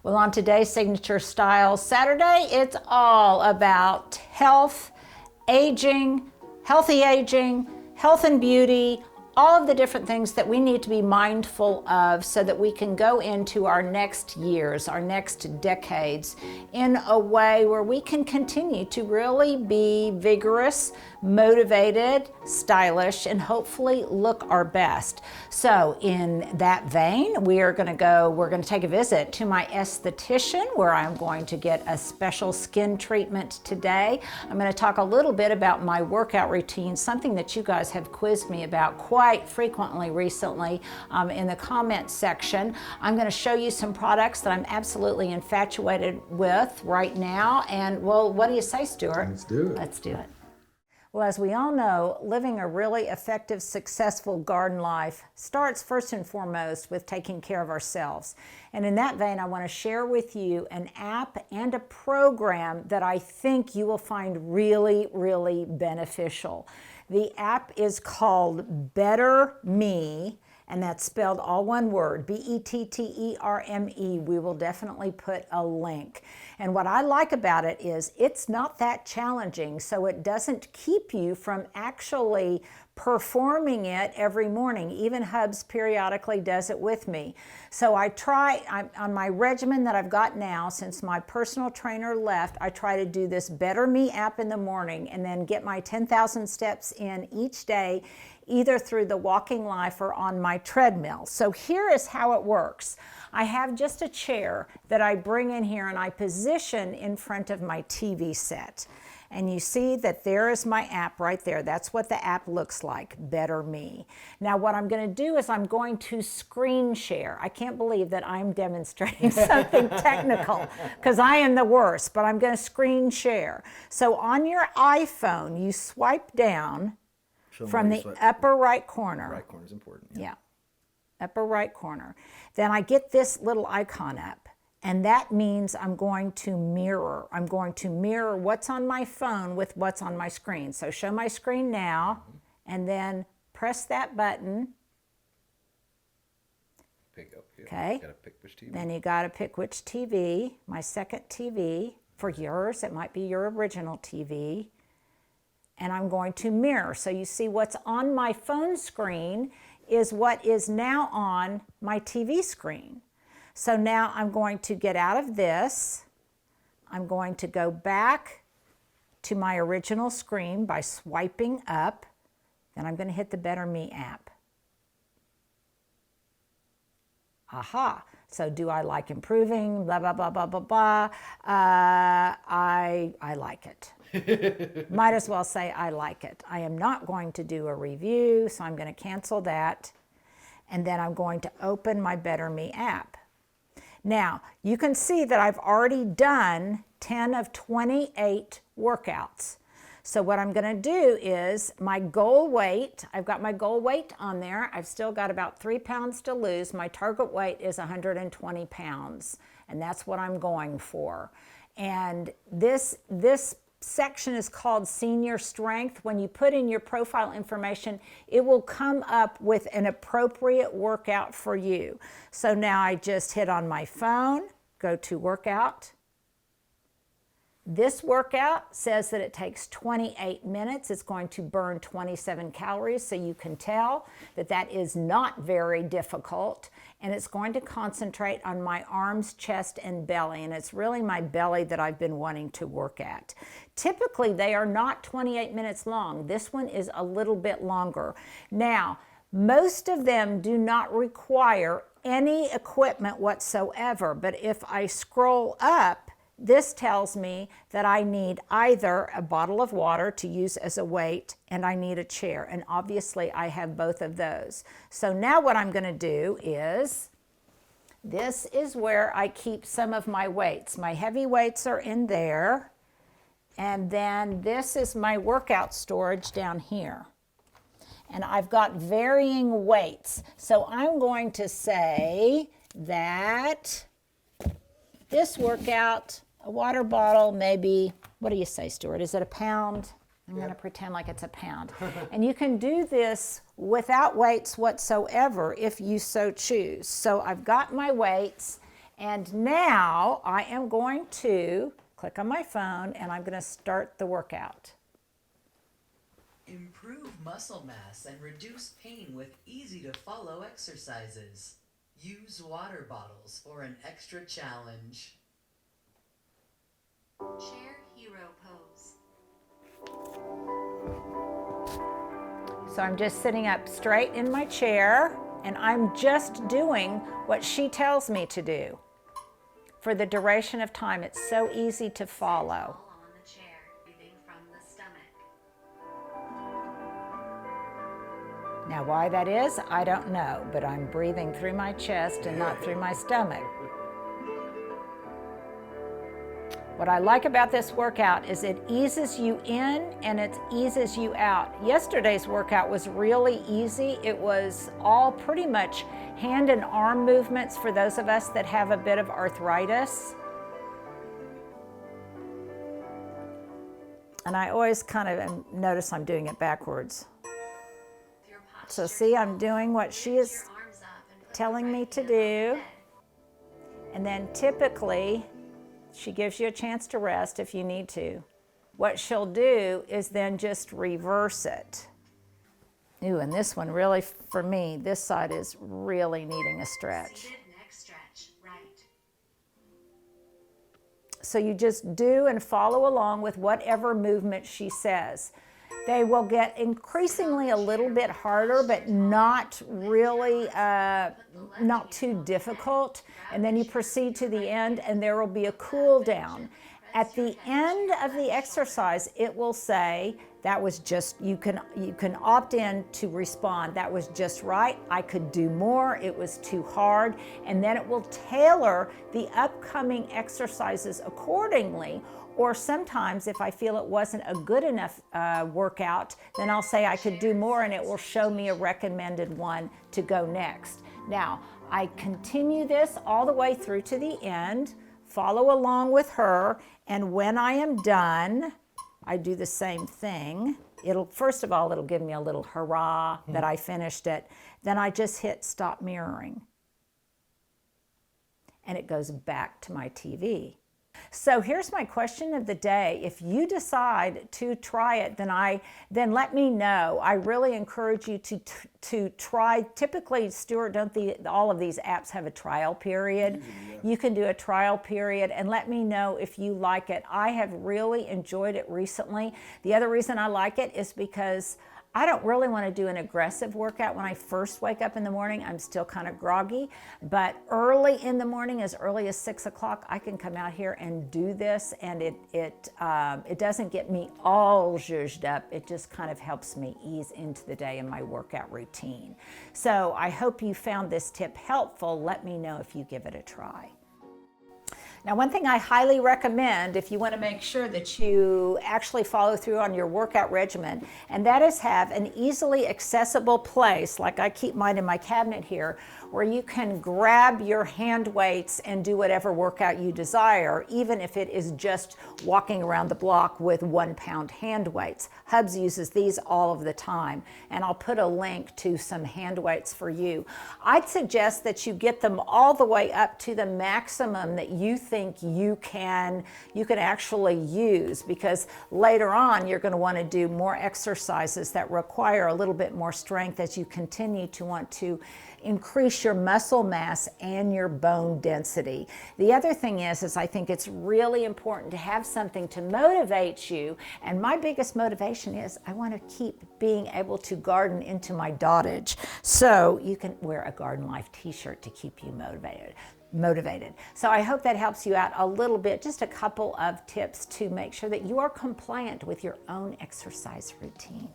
Well, on today's Signature Style Saturday, it's all about health, aging, healthy aging, health and beauty, all of the different things that we need to be mindful of so that we can go into our next years, our next decades in a way where we can continue to really be vigorous, motivated, stylish, and hopefully look our best. So in that vein, we're going to take a visit to my esthetician where I'm going to get a special skin treatment today. I'm going to talk a little bit about my workout routine, something that you guys have quizzed me about quite frequently recently in the comment section. I'm going to show you some products that I'm absolutely infatuated with right now. And well, what do you say, Stuart? Let's do it. Let's do it. Well, as we all know, living a really effective, successful garden life starts first and foremost with taking care of ourselves. And in that vein, I want to share with you an app and a program that I think you will find really, really beneficial. The app is called Better Me, and that's spelled all one word, Betterme. We will definitely put a link. And what I like about it is it's not that challenging, so it doesn't keep you from actually performing it every morning. Even Hubs periodically does it with me. So on my regimen that I've got now, since my personal trainer left, I try to do this Better Me app in the morning and then get my 10,000 steps in each day, either through the Walking Life or on my treadmill. So here is how it works. I have just a chair that I bring in here and I position in front of my TV set. And you see that there is my app right there. That's what the app looks like, Better Me. Now what I'm going to do is I'm going to screen share. I can't believe that I'm demonstrating something technical because I am the worst, but I'm going to screen share. So on your iPhone, you swipe down from the upper right corner. Right corner is important. Yeah, upper right corner. Then I get this little icon up, and that means I'm going to mirror. I'm going to mirror what's on my phone with what's on my screen. So show my screen now, and then press that button. Pick up here. Okay. You gotta pick which TV. Then you got to pick which TV. My second TV. For yours, it might be your original TV. And I'm going to mirror. So you see what's on my phone screen is what is now on my TV screen. So now I'm going to get out of this. I'm going to go back to my original screen by swiping up. Then I'm going to hit the Better Me app. Aha. So do I like improving? Blah, blah, blah, blah, blah, blah. I like it. Might as well say I like it. I am not going to do a review, so I'm going to cancel that. And then I'm going to open my Better Me app. Now, you can see that I've already done 10 of 28 workouts. So what I'm going to do is my goal weight, I've got my goal weight on there. I've still got about 3 pounds to lose. My target weight is 120 pounds, and that's what I'm going for. And this section is called Senior Strength. When you put in your profile information, it will come up with an appropriate workout for you. So now I just hit on my phone, go to workout. This workout says that it takes 28 minutes. It's going to burn 27 calories, so you can tell that that is not very difficult. And it's going to concentrate on my arms, chest, and belly. And it's really my belly that I've been wanting to work at. Typically, they are not 28 minutes long. This one is a little bit longer. Now, most of them do not require any equipment whatsoever. But if I scroll up, this tells me that I need either a bottle of water to use as a weight and I need a chair. And obviously I have both of those. So now what I'm going to do is, this is where I keep some of my weights. My heavy weights are in there. And then this is my workout storage down here. And I've got varying weights. So I'm going to say that this workout, a water bottle, maybe, what do you say, Stuart? Is it a pound? I'm going to pretend like it's a pound. And you can do this without weights whatsoever if you so choose. So I've got my weights, And now I am going to click on my phone and I'm going to start the workout. Improve muscle mass and reduce pain with easy-to-follow exercises. Use water bottles for an extra challenge. Chair hero pose. So I'm just sitting up straight in my chair and I'm just doing what she tells me to do for the duration of time. It's so easy to follow. All on the chair, breathing from the stomach. Now why that is, I don't know, but I'm breathing through my chest and not through my stomach. What I like about this workout is it eases you in and it eases you out. Yesterday's workout was really easy. It was all pretty much hand and arm movements for those of us that have a bit of arthritis. And I always kind of notice I'm doing it backwards. So see, I'm doing what she is telling me to do. And then typically, she gives you a chance to rest if you need to. What she'll do is then just reverse it. Ooh, and this one really, for me, this side is really needing a stretch. Seated neck stretch, right. So you just do and follow along with whatever movement she says. They will get increasingly a little bit harder, but not really, not too difficult. And then you proceed to the end and there will be a cool down. At the end of the exercise, it will say, that was just, you can opt in to respond. That was just right. I could do more. It was too hard. And then it will tailor the upcoming exercises accordingly. Or sometimes if I feel it wasn't a good enough workout, then I'll say I could do more and it will show me a recommended one to go next. Now, I continue this all the way through to the end, follow along with her, and when I am done, I do the same thing. First of all, it'll give me a little hurrah that I finished it. Then I just hit stop mirroring. And it goes back to my TV. So here's my question of the day. If you decide to try it, then let me know. I really encourage you to try. Typically, Stuart, don't all of these apps have a trial period? Yeah. You can do a trial period and let me know if you like it. I have really enjoyed it recently. The other reason I like it is because I don't really want to do an aggressive workout when I first wake up in the morning. I'm still kind of groggy, but early in the morning, as early as 6 o'clock, I can come out here and do this, and it doesn't get me all zhuzhed up. It just kind of helps me ease into the day in my workout routine. So I hope you found this tip helpful. Let me know if you give it a try. Now, one thing I highly recommend if you want to make sure that you actually follow through on your workout regimen, and that is have an easily accessible place, like I keep mine in my cabinet here, where you can grab your hand weights and do whatever workout you desire, even if it is just walking around the block with 1 pound hand weights. Hubs uses these all of the time, and I'll put a link to some hand weights for you. I'd suggest that you get them all the way up to the maximum that you think you can actually use, because later on you're going to want to do more exercises that require a little bit more strength as you continue to want to increase your muscle mass and your bone density. The other thing is I think it's really important to have something to motivate you, and my biggest motivation is I want to keep being able to garden into my dotage. So you can wear a Garden Life t-shirt to keep you motivated. So I hope that helps you out a little bit, just a couple of tips to make sure that you are compliant with your own exercise routine.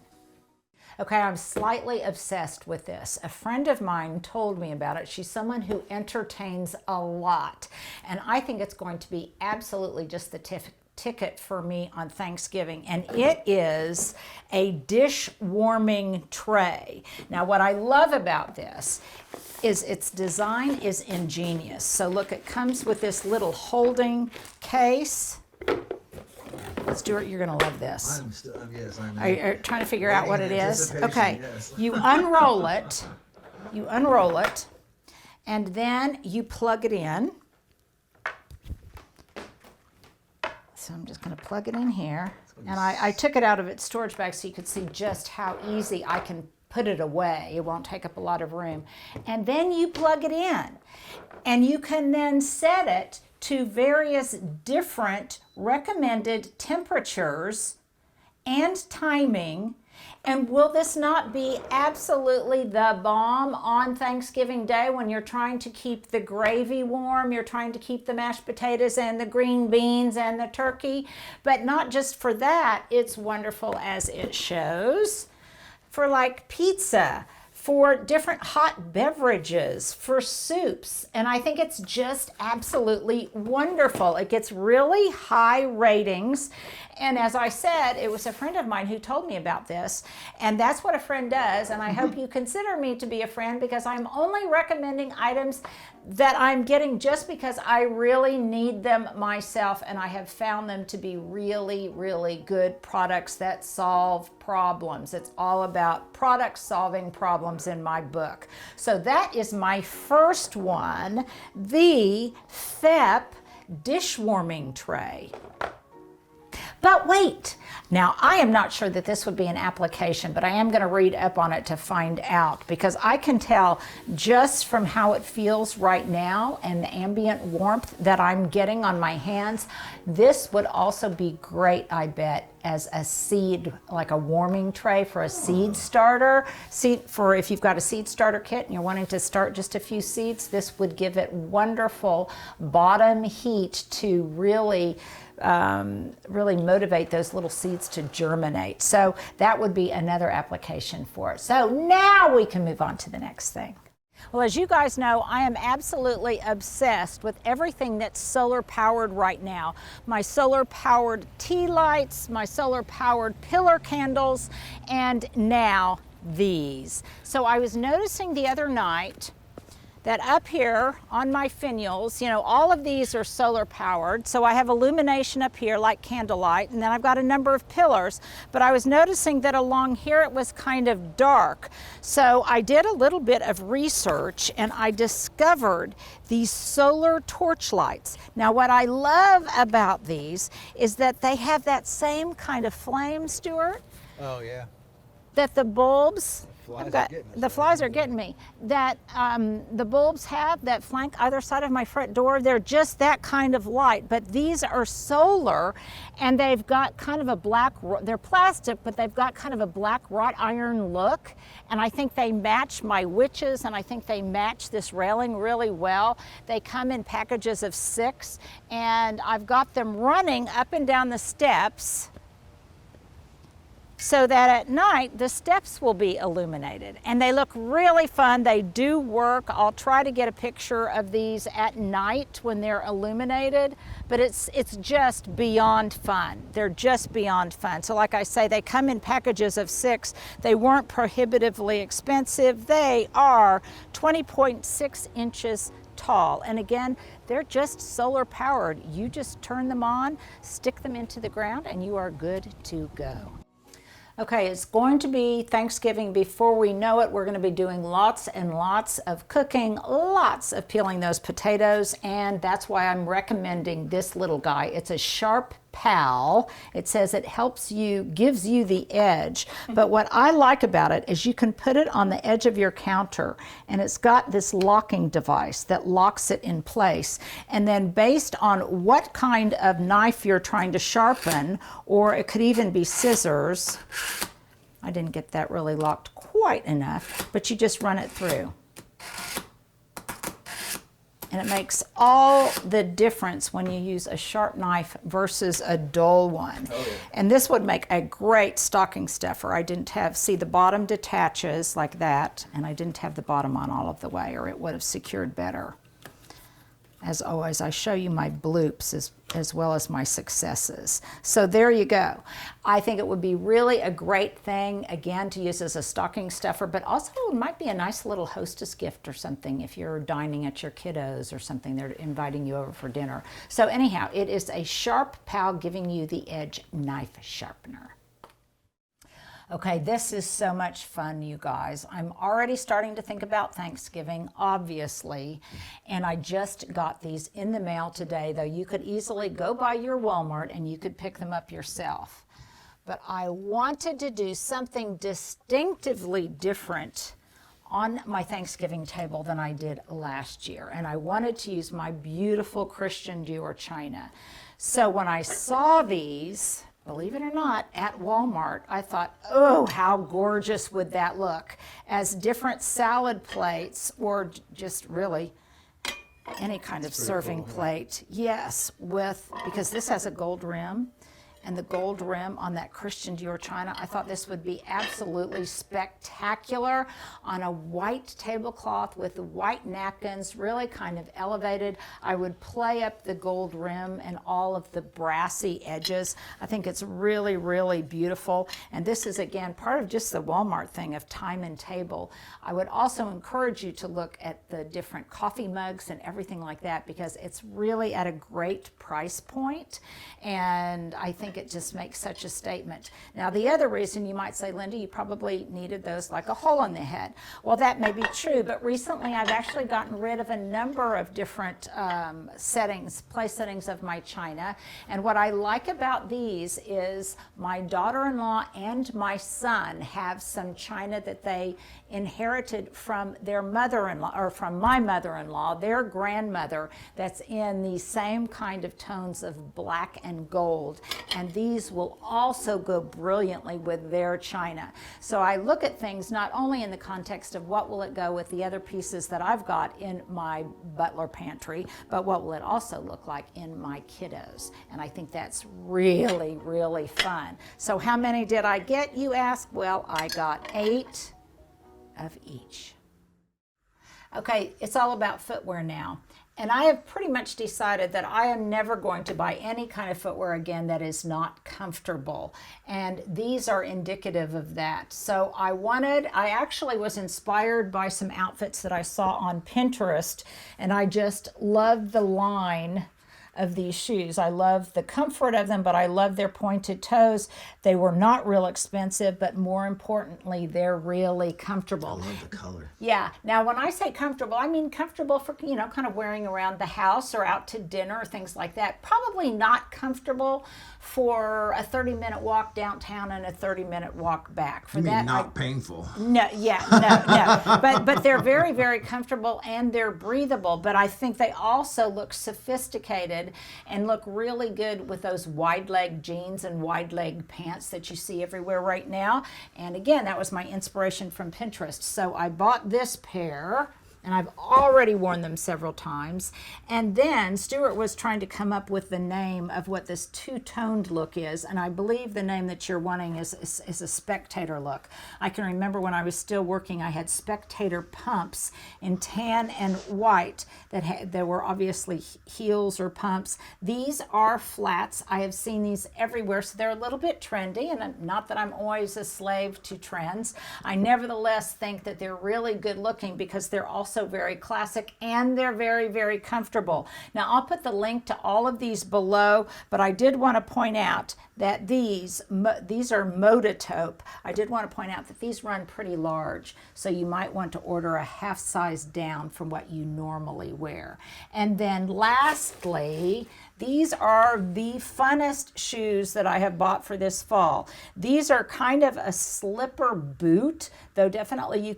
Okay, I'm slightly obsessed with this. A friend of mine told me about it. She's someone who entertains a lot, and I think it's going to be absolutely just the ticket for me on Thanksgiving, and it is a dish warming tray. Now, what I love about this is its design is ingenious. So look, it comes with this little holding case. Stuart, you're going to love this. Yes, I know. Are you trying to figure out what it is? Okay, yes. You unroll it, and then you plug it in. So I'm just going to plug it in here. And I took it out of its storage bag so you could see just how easy I can put it away. It won't take up a lot of room. And then you plug it in. And you can then set it to various different recommended temperatures and timing. And will this not be absolutely the bomb on Thanksgiving Day when you're trying to keep the gravy warm, you're trying to keep the mashed potatoes and the green beans and the turkey? But not just for that, it's wonderful as it shows for like pizza, for different hot beverages, for soups. And I think it's just absolutely wonderful. It gets really high ratings. And as I said, it was a friend of mine who told me about this. And that's what a friend does. And I hope you consider me to be a friend, because I'm only recommending items that I'm getting just because I really need them myself. And I have found them to be really, really good products that solve problems. It's all about products solving problems in my book. So that is my first one, the FEP dish warming tray. But wait, now I am not sure that this would be an application, but I am going to read up on it to find out, because I can tell just from how it feels right now and the ambient warmth that I'm getting on my hands, this would also be great, I bet, as a seed, like a warming tray for a seed starter. For if you've got a seed starter kit and you're wanting to start just a few seeds, this would give it wonderful bottom heat to really motivate those little seeds to germinate. So that would be another application for it. So now we can move on to the next thing. Well, as you guys know, I am absolutely obsessed with everything that's solar powered right now. My solar powered tea lights, my solar powered pillar candles, and now these. So I was noticing the other night that up here on my finials, all of these are solar powered. So I have illumination up here like candlelight, and then I've got a number of pillars. But I was noticing that along here it was kind of dark. So I did a little bit of research and I discovered these solar torch lights. Now what I love about these is that they have that same kind of flame, Stuart. Oh, yeah. That the bulbs, The flies are getting me, that the bulbs have that flank either side of my front door. They're just that kind of light, but these are solar, and they've got kind of a black, they're plastic, but they've got kind of a black wrought iron look, and I think they match my witches, and I think they match this railing really well. They come in packages of 6, and I've got them running up and down the steps, so that at night the steps will be illuminated. And they look really fun. They do work. I'll try to get a picture of these at night when they're illuminated, but it's just beyond fun. They're just beyond fun. So like I say, they come in packages of 6. They weren't prohibitively expensive. They are 20.6 inches tall. And again, they're just solar powered. You just turn them on, stick them into the ground, and you are good to go. Okay, it's going to be Thanksgiving before we know it. We're going to be doing lots and lots of cooking, lots of peeling those potatoes, and that's why I'm recommending this little guy. It's a Sharp Pal. It says it helps you, gives you the edge. But what I like about it is you can put it on the edge of your counter, and it's got this locking device that locks it in place. And then based on what kind of knife you're trying to sharpen, or it could even be scissors. I didn't get that really locked quite enough, but you just run it through. And it makes all the difference when you use a sharp knife versus a dull one. Oh, yeah. And this would make a great stocking stuffer. I didn't have, see, the bottom detaches like that, and I didn't have the bottom on all of the way, or it would have secured better. As always, I show you my bloops as well as my successes. So there you go. I think it would be really a great thing, again, to use as a stocking stuffer, but also it might be a nice little hostess gift or something if you're dining at your kiddos or something. They're inviting you over for dinner. So anyhow, it is a Sharp Pal giving you the edge knife sharpener. Okay, this is so much fun, you guys. I'm already starting to think about Thanksgiving, obviously, and I just got these in the mail today, though you could easily go by your Walmart and you could pick them up yourself. But I wanted to do something distinctively different on my Thanksgiving table than I did last year, and I wanted to use my beautiful Christian Dior china. So when I saw these, believe it or not, at Walmart, I thought, oh, how gorgeous would that look as different salad plates, or just really any kind of serving plate. Yes, because this has a gold rim, and the gold rim on that Christian Dior china, I thought this would be absolutely spectacular on a white tablecloth with white napkins, really kind of elevated. I would play up the gold rim and all of the brassy edges. I think it's really, really beautiful. And this is, again, part of just the Walmart thing of time and table. I would also encourage you to look at the different coffee mugs and everything like that, because it's really at a great price point. And I think it just makes such a statement. Now, the other reason you might say, Linda, you probably needed those like a hole in the head. Well, that may be true, but recently I've actually gotten rid of a number of different place settings of my china. And what I like about these is my daughter-in-law and my son have some china that they inherited from their mother-in-law, or from my mother-in-law, their grandmother, that's in the same kind of tones of black and gold. And these will also go brilliantly with their china. So I look at things not only in the context of what will it go with the other pieces that I've got in my butler pantry, but what will it also look like in my kiddos. And I think that's really, really fun. So how many did I get, you ask? Well, I got 8 of each. Okay, it's all about footwear now. And I have pretty much decided that I am never going to buy any kind of footwear again that is not comfortable. And these are indicative of that. So I actually was inspired by some outfits that I saw on Pinterest, and I just loved the line of these shoes. I love the comfort of them, but I love their pointed toes. They were not real expensive, but more importantly, they're really comfortable. I love the color. Yeah. Now, when I say comfortable, I mean comfortable for, kind of wearing around the house or out to dinner, things like that. Probably not comfortable for a 30-minute walk downtown and a 30-minute walk back. For You mean that, not painful? no, yeah, no. But they're very, very comfortable and they're breathable. But I think they also look sophisticated and look really good with those wide leg jeans and wide leg pants that you see everywhere right now. And again, that was my inspiration from Pinterest. So I bought this pair, and I've already worn them several times. And then Stuart was trying to come up with the name of what this two-toned look is, and I believe the name that you're wanting is a spectator look. I can remember when I was still working, I had spectator pumps in tan and white that were obviously heels or pumps. These are flats. I have seen these everywhere, so they're a little bit trendy, and not that I'm always a slave to trends. I nevertheless think that they're really good looking because they're also very classic and they're very, very comfortable. Now, I'll put the link to all of these below, but I did want to point out that these are Moda-taupe. I did want to point out that these run pretty large, so you might want to order a half size down from what you normally wear. And then lastly, these are the funnest shoes that I have bought for this fall. These are kind of a slipper boot, though definitely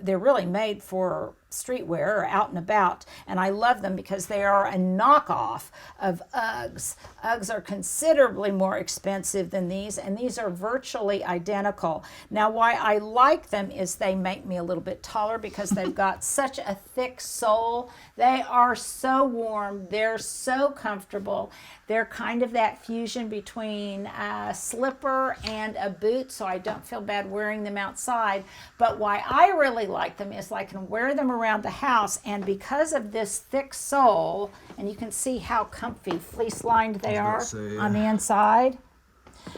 they're really made for streetwear or out and about, and I love them because they are a knockoff of Uggs. Uggs are considerably more expensive than these, and these are virtually identical. Now, why I like them is they make me a little bit taller because they've got such a thick sole. They are so warm. They're so comfortable. They're kind of that fusion between a slipper and a boot, so I don't feel bad wearing them outside. But why I really like them is I can wear them around the house, and because of this thick sole, and you can see how comfy fleece lined they are on the inside,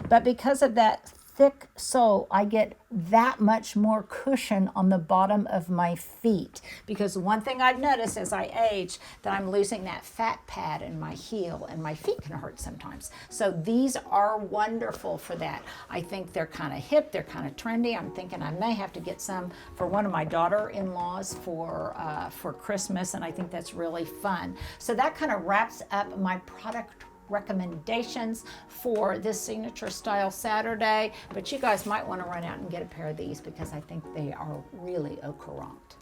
but because of that thick sole, I get that much more cushion on the bottom of my feet. Because one thing I've noticed as I age, that I'm losing that fat pad in my heel, and my feet can hurt sometimes. So these are wonderful for that. I think they're kind of hip, they're kind of trendy. I'm thinking I may have to get some for one of my daughter-in-laws for Christmas, and I think that's really fun. So that kind of wraps up my product recommendations for this signature style Saturday, but you guys might want to run out and get a pair of these because I think they are really au courant.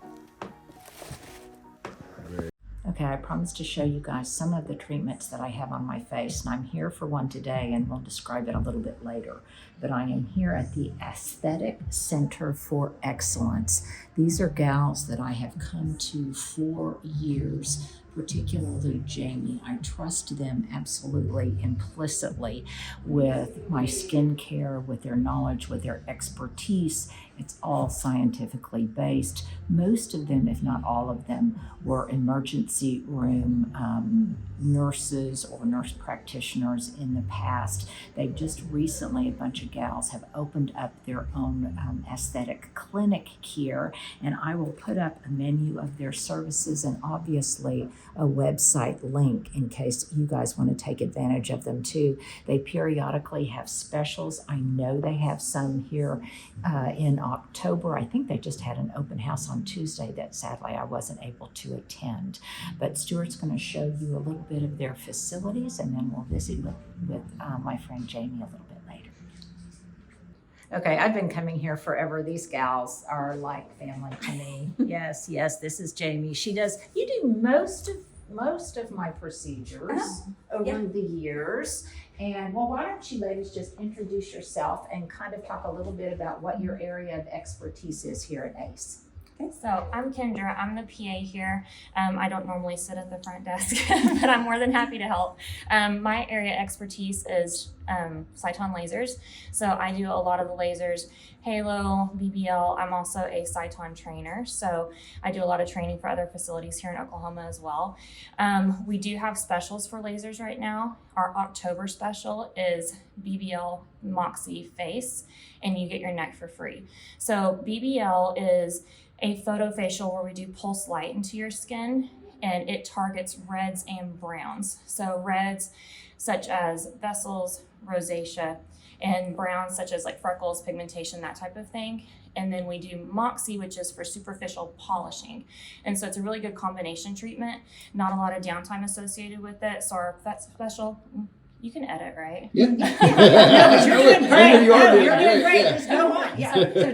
Okay, I promised to show you guys some of the treatments that I have on my face, and I'm here for one today, and we'll describe it a little bit later. But I am here at the Aesthetic Center for Excellence. These are gals that I have come to for years, particularly Jamie. I trust them absolutely implicitly with my skincare, with their knowledge, with their expertise. It's all scientifically based. Most of them, if not all of them, were emergency room nurses or nurse practitioners in the past. They've just recently, a bunch of gals have opened up their own aesthetic clinic here, and I will put up a menu of their services and obviously a website link in case you guys want to take advantage of them too. They periodically have specials. I know they have some here in October. I think they just had an open house on Tuesday that sadly I wasn't able to attend. But Stuart's going to show you a little bit of their facilities, and then we'll visit with my friend Jamie a little bit later. Okay, I've been coming here forever. These gals are like family to me. Yes, this is Jamie. You do most of my procedures over the years. And well, why don't you ladies just introduce yourself and kind of talk a little bit about what your area of expertise is here at ACE. Okay, so I'm Kendra. I'm the PA here. I don't normally sit at the front desk, but I'm more than happy to help. My area expertise is Cyton lasers. So I do a lot of the lasers, Halo, BBL. I'm also a Cyton trainer. So I do a lot of training for other facilities here in Oklahoma as well. We do have specials for lasers right now. Our October special is BBL Moxie Face, and you get your neck for free. So BBL is a photofacial where we do pulse light into your skin, and it targets reds and browns. So reds such as vessels, rosacea, and browns such as like freckles, pigmentation, that type of thing. And then we do Moxie, which is for superficial polishing. And so it's a really good combination treatment, not a lot of downtime associated with it. So our special, you can edit, right? Yeah. No, but you're doing great. You are doing You're doing great. great. Just go on. Yeah. So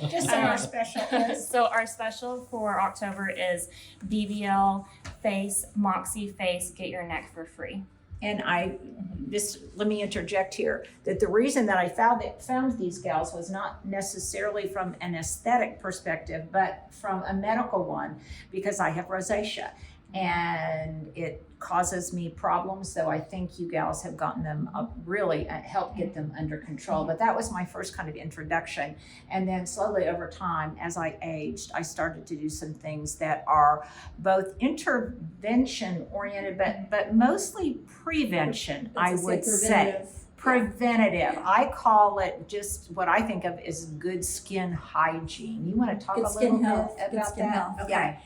just say our special is. So our special for October is BBL Face, Moxie Face, get your neck for free. And let me interject here, that the reason that I found these gals was not necessarily from an aesthetic perspective, but from a medical one, because I have rosacea. And it causes me problems, so I think you gals have gotten them really helped get them under control. But that was my first kind of introduction. And then slowly over time, as I aged, I started to do some things that are both intervention oriented, but mostly prevention, I would say. Preventative. I call it just what I think of as good skin hygiene. You want to talk a little bit about that? Okay. Yeah.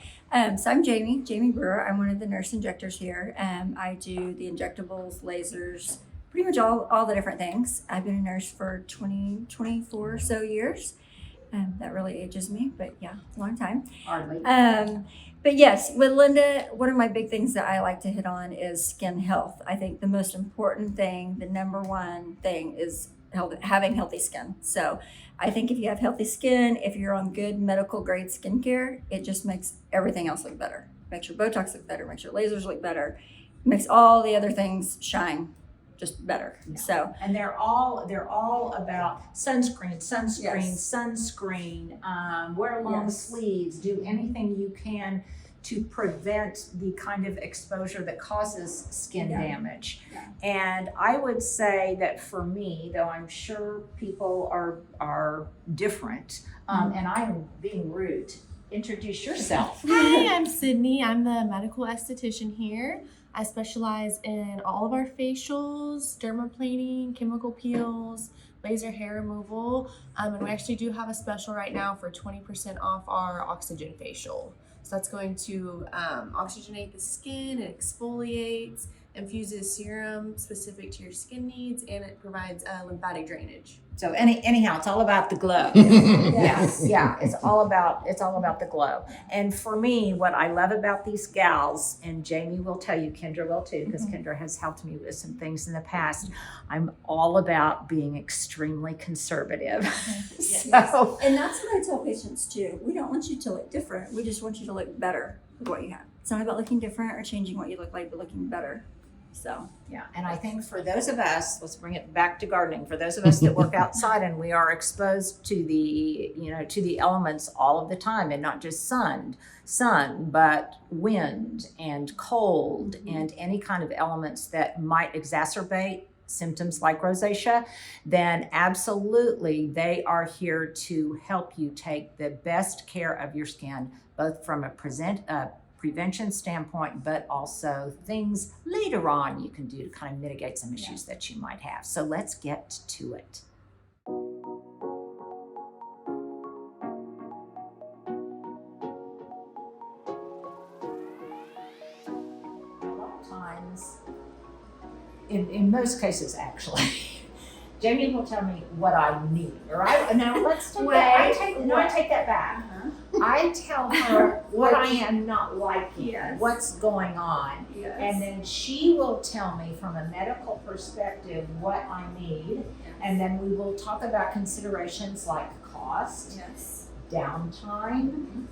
So I'm Jamie Brewer. I'm one of the nurse injectors here. I do the injectables, lasers, pretty much all the different things. I've been a nurse for 24 or so years. That really ages me, but yeah, a long time. Hardly. But yes, with Linda, one of my big things that I like to hit on is skin health. I think the most important thing, the number one thing is having healthy skin. So I think if you have healthy skin, if you're on good medical grade skincare, it just makes everything else look better. Makes your Botox look better, makes your lasers look better, makes all the other things shine just better. Yeah. So, and they're all about sunscreen, Yes. wear long Yes. sleeves, do anything you can to prevent the kind of exposure that causes skin damage. Yeah. And I would say that for me, though I'm sure people are different, and I'm being rude, introduce yourself. Hi, I'm Sydney. I'm the medical esthetician here. I specialize in all of our facials, dermaplaning, chemical peels, laser hair removal. And we actually do have a special right now for 20% off our oxygen facial. So that's going to oxygenate the skin, it exfoliates, infuses serum specific to your skin needs, and it provides lymphatic drainage. So anyhow, it's all about the glow. Yeah, it's all about the glow. And for me, what I love about these gals, and Jamie will tell you, Kendra will too, because Kendra has helped me with some things in the past. I'm all about being extremely conservative. So, And that's what I tell patients too. We don't want you to look different. We just want you to look better with what you have. It's not about looking different or changing what you look like, but looking better. So yeah, and I think for those of us, let's bring it back to gardening. For those of us that work outside and we are exposed to the elements all of the time, and not just sun, but wind and cold and any kind of elements that might exacerbate symptoms like rosacea, then absolutely they are here to help you take the best care of your skin, both from a prevention standpoint, but also things later on you can do to kind of mitigate some issues that you might have. So let's get to it. A lot of times, in most cases actually, Jamie will tell me what I need, all right? Now let's take I take that back. I tell her what I am not liking, what's going on, and then she will tell me from a medical perspective what I need, and then we will talk about considerations like cost, downtime.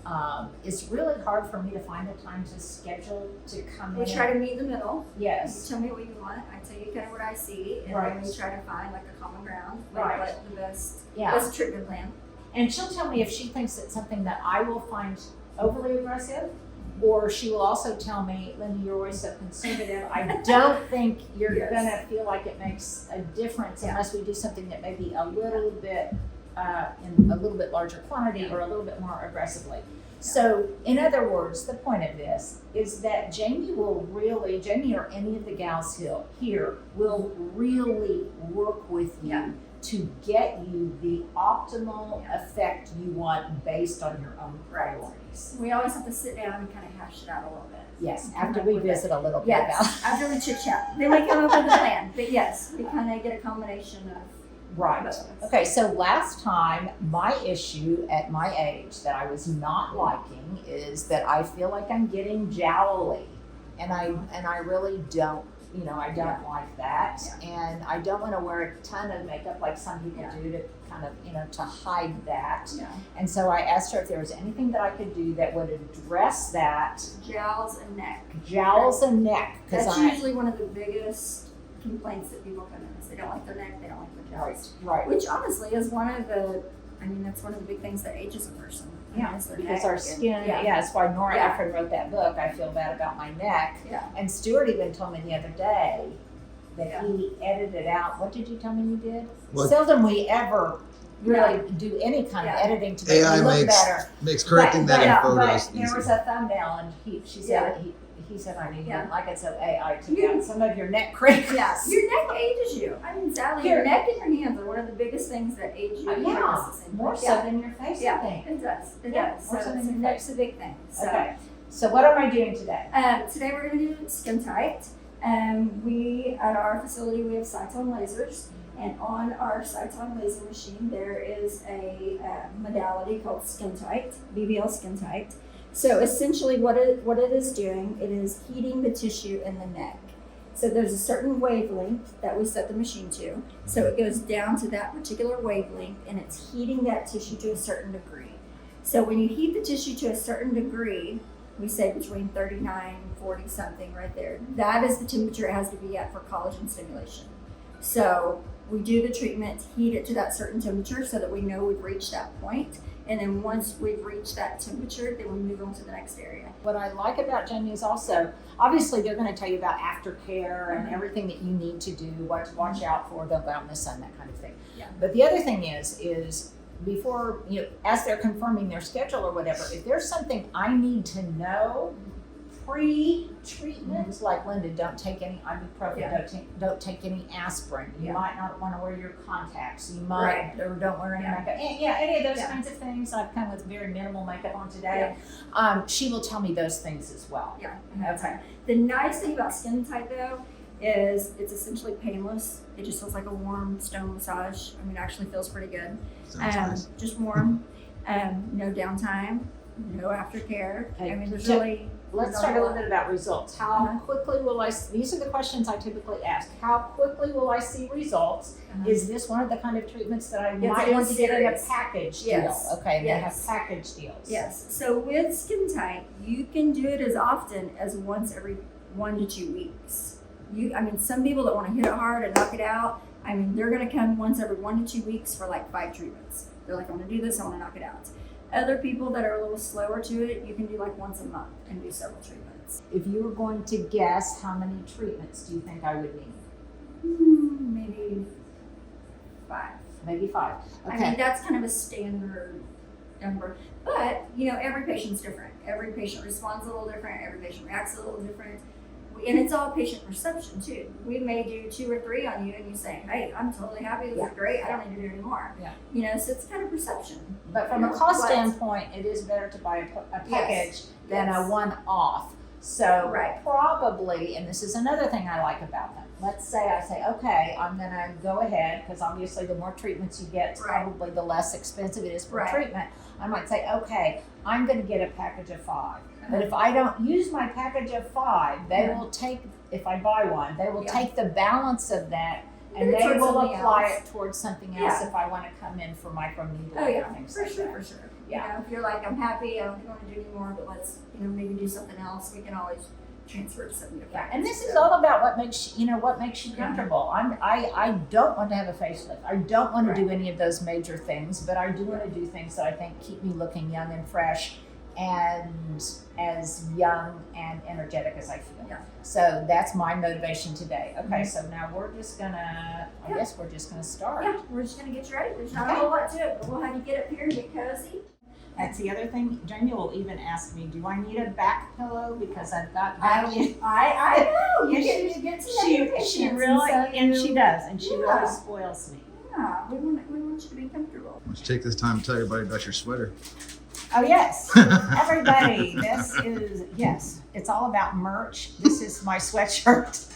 It's really hard for me to find the time to schedule to come in. we try to meet in the middle. Yes. You tell me what you want. I tell you kind of what I see, and Right. then we try to find like a common ground, Right. like what the best treatment plan. And she'll tell me if she thinks it's something that I will find overly aggressive, or she will also tell me, Linda, you're always so conservative. I don't think you're gonna feel like it makes a difference unless we do something that may be a little bit in a little bit larger quantity or a little bit more aggressively. So in other words, the point of this is that Jamie or any of the gals here will really work with you to get you the optimal effect you want based on your own priorities. We always have to sit down and kind of hash it out a little bit. Yes, after we visit a little bit Yes, after we chit chat. Then we come up with a plan. But yes, we kind of get a combination of Right. Okay, so last time, my issue at my age that I was not liking is that I feel like I'm getting jowly, and I really don't, I don't like that, and I don't want to wear a ton of makeup like some people do to kind of, to hide that. And so I asked her if there was anything that I could do that would address that. jowls and neck. Jowls and neck, That's usually one of the biggest complaints that people come in. Is they don't like their neck, they don't like their jowls. Right. Which honestly is one of the, that's one of the big things that ages a person. Is their Because neck our and- skin, that's why Nora Ephron wrote that book, I Feel Bad About My Neck. And Stuart even told me the other day that he edited out, what did you tell me you did? What? Seldom we ever really do any kind of editing to make AI it look better. makes correcting that in photos But there was easy. a thumbnail and she said, he said, I need like it, so AI took out some of your neck crinkles. Yes, your neck ages you. Sally, your neck and your hands are one of the biggest things that age you. More so than your face, I think. It does. It Yeah, does. more so So than your neck's a big thing. So, Okay, so what am I doing today? Today we're going to do skin tight. We at our facility we have Cyton lasers, and on our Cyton laser machine there is a modality called skin tight, BBL skin tight. So essentially what it is doing, it is heating the tissue in the neck. So there's a certain wavelength that we set the machine to. So it goes down to that particular wavelength and it's heating that tissue to a certain degree. So when you heat the tissue to a certain degree, we say between 39 and 40 something right there, that is the temperature it has to be at for collagen stimulation. So we do the treatment, heat it to that certain temperature so that we know we've reached that point. And then once we've reached that temperature, then we move on to the next area. What I like about Jamie is also, obviously they're going to tell you about aftercare and everything that you need to do, what to watch out for, don't go out in the sun, that kind of thing. But the other thing is before, as they're confirming their schedule or whatever, if there's something I need to know pre-treatment, like Linda, don't take any ibuprofen, Yeah. don't take any aspirin. You Yeah. might not want to wear your contacts. You might, or don't wear any Yeah. makeup. Any of those Yeah. kinds of things. I've come with very minimal makeup on today. She will tell me those things as well. Yeah. Okay. The nice thing about Skin Tight though is it's essentially painless. It just feels like a warm stone massage. I mean, it actually feels pretty good. Sounds nice. Just warm. No downtime. No aftercare. Okay. I mean, there's So- really. Let's talk a little bit about results. How quickly will these are the questions I typically ask. How quickly will I see results? Is this one of the kind of treatments that I Yes, might it want is to get in a serious. package Yes. deal? Okay, they have Yes. package deals. Yes. So with Skin Tight, you can do it as often as once every 1 to 2 weeks. I mean, some people that want to hit it hard and knock it out, I mean, they're going to come once every 1 to 2 weeks for like 5 treatments. They're like, I want to do this, I want to knock it out. Other people that are a little slower to it, you can do like once a month and do several treatments. If you were going to guess, how many treatments do you think I would need? Maybe 5. Maybe 5. I mean, that's kind of a standard number. But, you know, every patient's different. Every patient responds a little different. Every patient reacts a little different. And it's all patient perception, too. We may do 2 or 3 on you, and you say, hey, I'm totally happy. This is great. I don't need to do any more. Yeah. You know, so it's kind of perception. But from a cost standpoint, it is better to buy a package than a one-off. So Right. probably, and this is another thing I like about them. Let's say I say, okay, I'm gonna go ahead, because obviously the more treatments you get, Right. probably the less expensive it is per Right. treatment. I might say, okay, I'm gonna get a package of 5. But if I don't use my package of 5, they will take, if I buy one, they will take the balance of that and Put it they towards will something apply else. it towards something else Yeah. if I wanna come in for microneedling Oh, yeah. and things For like sure, that. for sure. Yeah. You know, if you're like, I'm happy, I don't want to do anymore, but let's, you know, maybe do something else, we can always transfer to something different. Yeah, and this is all about what makes you Yeah. comfortable. I don't want to have a facelift. I don't want to do Right. any of those major things, but I do want to do things that I think keep me looking young and fresh and as young and energetic as I feel. Yeah. So that's my motivation today. Okay, Mhm. so now we're just gonna, I Yeah. guess we're just gonna start. Yeah, we're just going to get you ready. There's not a Okay. whole lot to it, but we'll have you get up here and get cozy. That's the other thing. Jamie will even ask me, do I need a back pillow because I've got I back. know. You get to know your patients, She really, and she does, and she Yeah. really spoils me. Yeah, we want you to be comfortable. Why don't you take this time to tell everybody about your sweater? Oh, yes. Everybody, yes, it's all about merch. This is my sweatshirt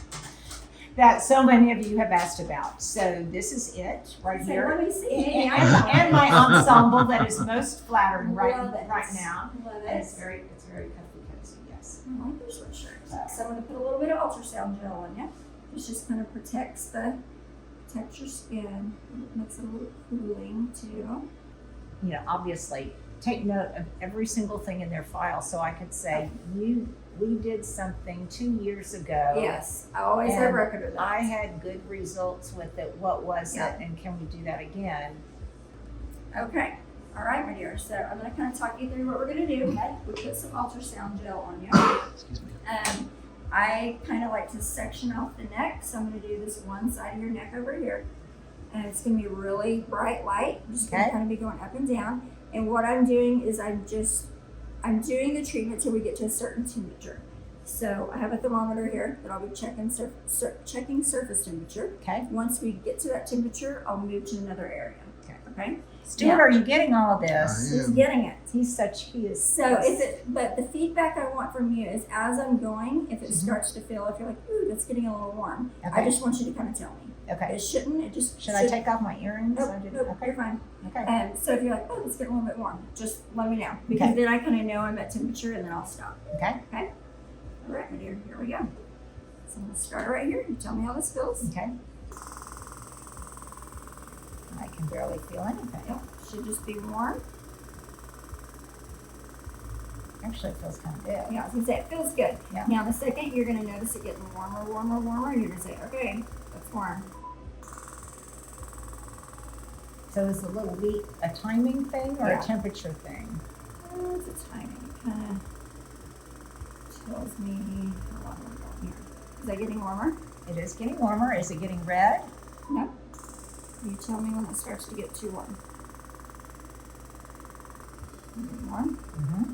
that so many of you have asked about. So this is it right So here. let me see. And my ensemble that is most flattering Love it. right now. Love And it. it's very comfy cozy, yes. I like your sweatshirt. So I'm going to put a little bit of ultrasound gel on you. This just kind of protects your skin. It makes it a little cooling too. You know, obviously, take note of every single thing in their file so I could say, we did something 2 years ago. Yes, I always have And record of that. I had good results with it. What was Yeah. it? And can we do that again? Okay. All right, my dear. So I'm going to kind of talk you through what we're going to do. Okay? We put some ultrasound gel on you. Excuse me. I kind of like to section off the neck, so I'm going to do this one side of your neck over here. And it's going to be really bright light. I'm just going to Okay. kind of be going up and down. And what I'm doing is I'm doing the treatment till we get to a certain temperature. So I have a thermometer here that I'll be checking surface temperature. Okay. Once we get to that temperature, I'll move to another area. Okay. Stuart, Now- are you getting all of this? He's getting it. He is. So but the feedback I want from you is as I'm going, if it starts to feel, if you're like, ooh, that's getting a little warm, I Okay. just want you to kind of tell me. Okay. It shouldn't, it just Should I take off my earrings? Nope, I didn't- nope, okay. you're fine. Okay. And so if you're like, oh, it's getting a little bit warm, just let me know. Because Okay. then I kind of know I'm at temperature and then I'll stop. Okay. All right, my dear, here we go. So I'm gonna start right here. You tell me how this feels. Okay. I can barely feel anything. Yep, should just be warm. Actually, it feels kind of good. Yeah, I was gonna say it feels good. Yeah. Now in a second, you're gonna notice it getting warmer, warmer, warmer, and you're gonna say, okay, that's warm. So is the little beat a timing thing or Yeah. a temperature thing? It's a timing. It kind of tells me how long we're going here. Is that getting warmer? It is getting warmer. Is it getting red? No. You tell me when it starts to get too warm. Getting warm? Mm-hmm.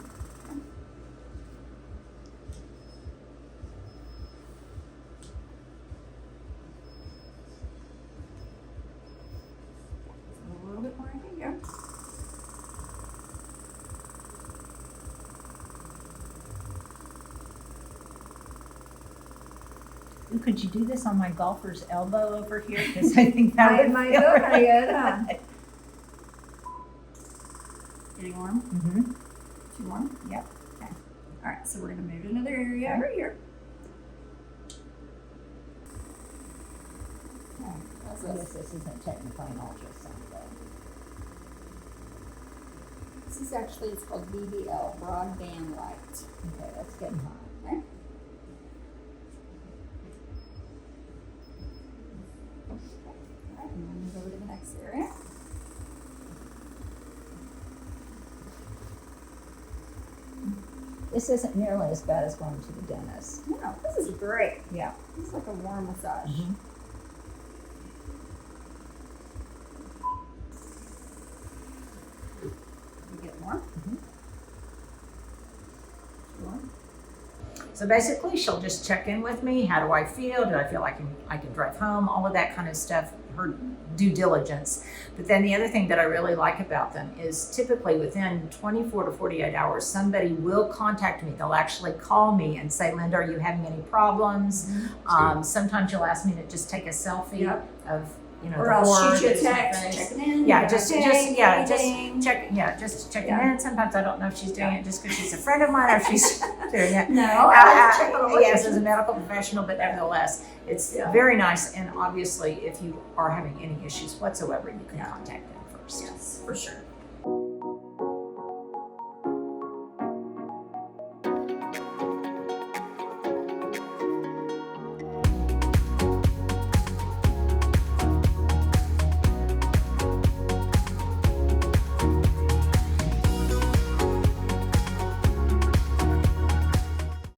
Could you do this on my golfer's elbow over here? Because I think that would might feel go really pretty good, huh? good. Getting warm? Mm-hmm. Too warm? Yep. Okay. All right, so we're gonna move to another area over here. I guess this isn't technically an ultrasound, though. This is actually, it's called BBL, broadband light. Okay, that's getting hot. Okay. All right, and then move over to the next area. This isn't nearly as bad as going to the dentist. No, this is great. Yeah. It's like a warm massage. Mm-hmm. You get warm? Warm? So basically, she'll just check in with me. How do I feel? Do I feel like I can drive home? All of that kind of stuff, her due diligence. But then the other thing that I really like about them is typically within 24 to 48 hours, somebody will contact me. They'll actually call me and say, Linda, are you having any problems? Sometimes you'll ask me to just take a selfie Yep. of, you know, Or the I'll board shoot you a that's my text, face. checking in. Yeah, you're just okay, anything. just checking Yeah. in. Sometimes I don't know if she's doing it just because she's a friend of mine or if she's doing it. No, I like to check on the Yes, location. as a medical professional, but nevertheless, it's Yeah. very nice. And obviously, if you are having any issues whatsoever, you can contact them first. Yes, for sure.